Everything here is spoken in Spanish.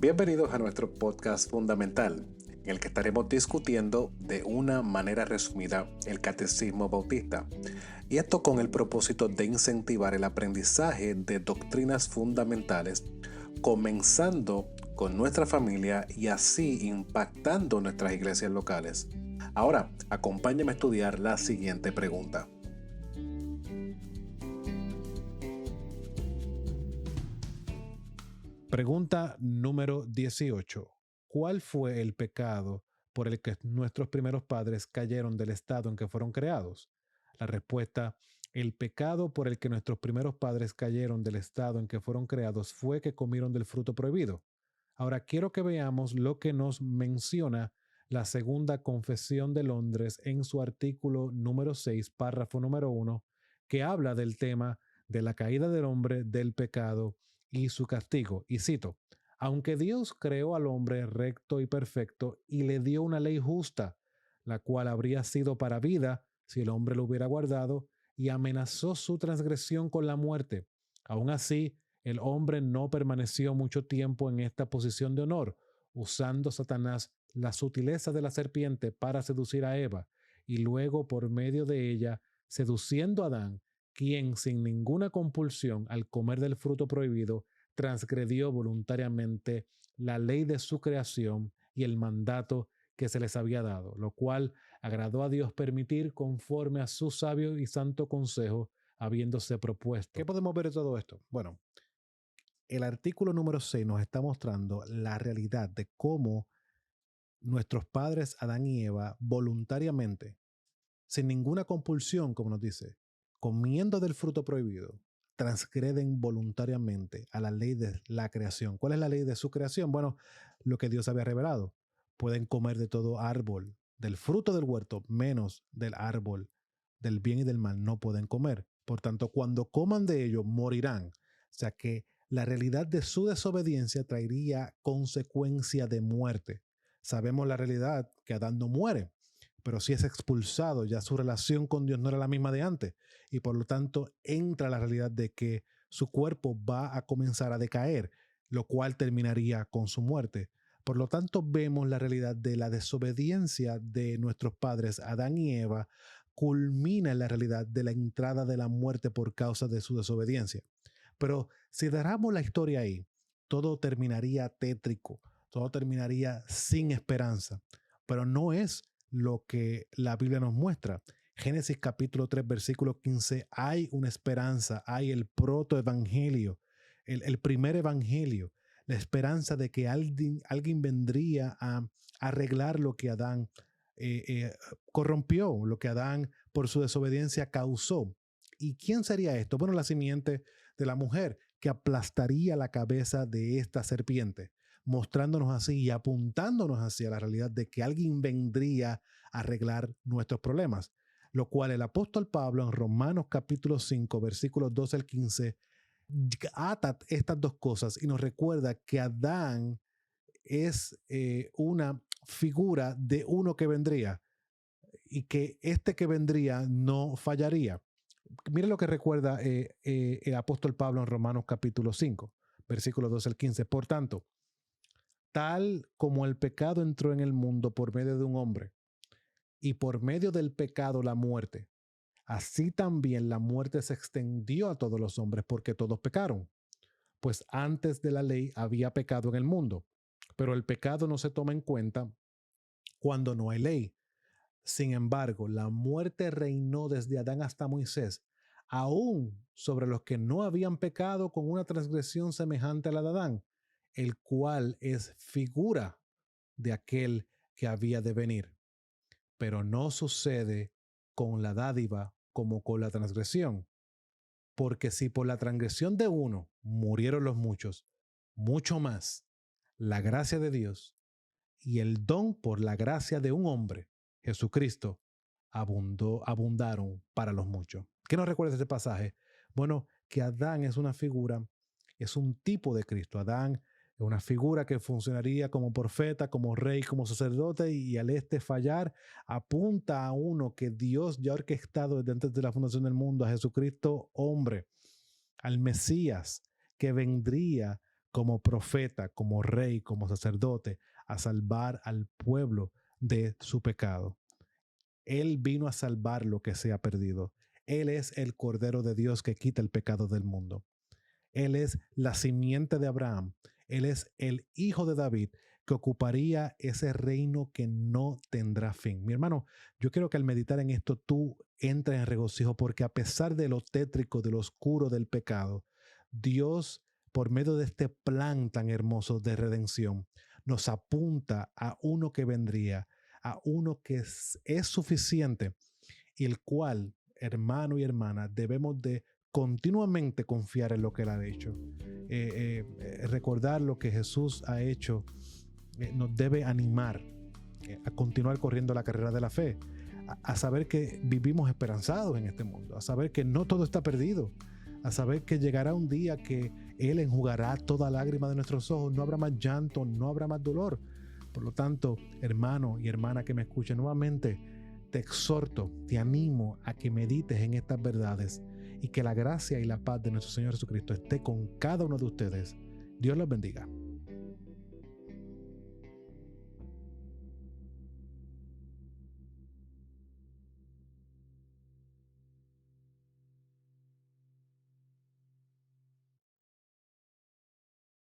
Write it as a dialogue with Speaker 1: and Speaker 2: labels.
Speaker 1: Bienvenidos a nuestro podcast fundamental, en el que estaremos discutiendo de una manera resumida el Catecismo Bautista, y esto con el propósito de incentivar el aprendizaje de doctrinas fundamentales, comenzando con nuestra familia y así impactando nuestras iglesias locales. Ahora, acompáñame a estudiar la siguiente pregunta.
Speaker 2: Pregunta número 18. ¿Cuál fue el pecado por el que nuestros primeros padres cayeron del estado en que fueron creados? La respuesta: el pecado por el que nuestros primeros padres cayeron del estado en que fueron creados fue que comieron del fruto prohibido. Ahora quiero que veamos lo que nos menciona la Segunda Confesión de Londres en su artículo número 6, párrafo número 1, que habla del tema de la caída del hombre, del pecado y su castigo. Y cito: aunque Dios creó al hombre recto y perfecto y le dio una ley justa, la cual habría sido para vida si el hombre lo hubiera guardado, y amenazó su transgresión con la muerte, aún así el hombre no permaneció mucho tiempo en esta posición de honor, usando Satanás la sutileza de la serpiente para seducir a Eva, y luego por medio de ella seduciendo a Adán, quien sin ninguna compulsión al comer del fruto prohibido transgredió voluntariamente la ley de su creación y el mandato que se les había dado, lo cual agradó a Dios permitir conforme a su sabio y santo consejo, habiéndose propuesto. ¿Qué podemos ver de todo esto? Bueno, el artículo número 6 nos está mostrando la realidad de cómo nuestros padres Adán y Eva voluntariamente, sin ninguna compulsión, como nos dice, comiendo del fruto prohibido, transgreden voluntariamente a la ley de la creación. ¿Cuál es la ley de su creación? Bueno, lo que Dios había revelado. Pueden comer de todo árbol, del fruto del huerto, menos del árbol del bien y del mal no pueden comer. Por tanto, cuando coman de ello, morirán. O sea que la realidad de su desobediencia traería consecuencia de muerte. Sabemos la realidad que Adán no muere, pero si es expulsado, ya su relación con Dios no era la misma de antes, y por lo tanto entra la realidad de que su cuerpo va a comenzar a decaer, lo cual terminaría con su muerte. Por lo tanto, vemos la realidad de la desobediencia de nuestros padres Adán y Eva culmina en la realidad de la entrada de la muerte por causa de su desobediencia. Pero si dejamos la historia ahí, todo terminaría tétrico, todo terminaría sin esperanza. Pero no es lo que la Biblia nos muestra. Génesis capítulo 3, versículo 15, hay una esperanza, hay el protoevangelio, el primer evangelio, la esperanza de que alguien vendría a arreglar lo que Adán corrompió, lo que Adán por su desobediencia causó. ¿Y quién sería esto? Bueno, la simiente de la mujer que aplastaría la cabeza de esta serpiente, mostrándonos así y apuntándonos hacia la realidad de que alguien vendría a arreglar nuestros problemas, lo cual el apóstol Pablo en Romanos capítulo 5, versículos 12 al 15, ata estas dos cosas y nos recuerda que Adán es una figura de uno que vendría y que este que vendría no fallaría. Mire lo que recuerda el apóstol Pablo en Romanos capítulo 5, versículos 12 al 15. Por tanto, tal como el pecado entró en el mundo por medio de un hombre, y por medio del pecado la muerte, así también la muerte se extendió a todos los hombres porque todos pecaron. Pues antes de la ley había pecado en el mundo, pero el pecado no se toma en cuenta cuando no hay ley. Sin embargo, la muerte reinó desde Adán hasta Moisés, aún sobre los que no habían pecado con una transgresión semejante a la de Adán, el cual es figura de aquel que había de venir. Pero no sucede con la dádiva como con la transgresión, porque si por la transgresión de uno murieron los muchos, mucho más la gracia de Dios y el don por la gracia de un hombre, Jesucristo, abundaron para los muchos. ¿Qué nos recuerda este pasaje? Bueno, que Adán es una figura, es un tipo de Cristo. Adán es una figura que funcionaría como profeta, como rey, como sacerdote, y al fallar apunta a uno que Dios ya ha orquestado desde antes de la fundación del mundo, a Jesucristo hombre, al Mesías, que vendría como profeta, como rey, como sacerdote, a salvar al pueblo de su pecado. Él vino a salvar lo que se ha perdido. Él es el Cordero de Dios que quita el pecado del mundo. Él es la simiente de Abraham. Él es el hijo de David que ocuparía ese reino que no tendrá fin. Mi hermano, yo quiero que al meditar en esto tú entres en regocijo, porque a pesar de lo tétrico, de lo oscuro del pecado, Dios, por medio de este plan tan hermoso de redención, nos apunta a uno que vendría, a uno que es suficiente y el cual, hermano y hermana, debemos de continuamente confiar en lo que Él ha hecho. Recordar lo que Jesús ha hecho nos debe animar a continuar corriendo la carrera de la fe, a saber que vivimos esperanzados en este mundo, a saber que no todo está perdido, a saber que llegará un día que Él enjugará toda lágrima de nuestros ojos, no habrá más llanto, no habrá más dolor. Por lo tanto, hermano y hermana que me escuchen, nuevamente te exhorto, te animo a que medites en estas verdades y que la gracia y la paz de nuestro Señor Jesucristo esté con cada uno de ustedes. Dios los bendiga.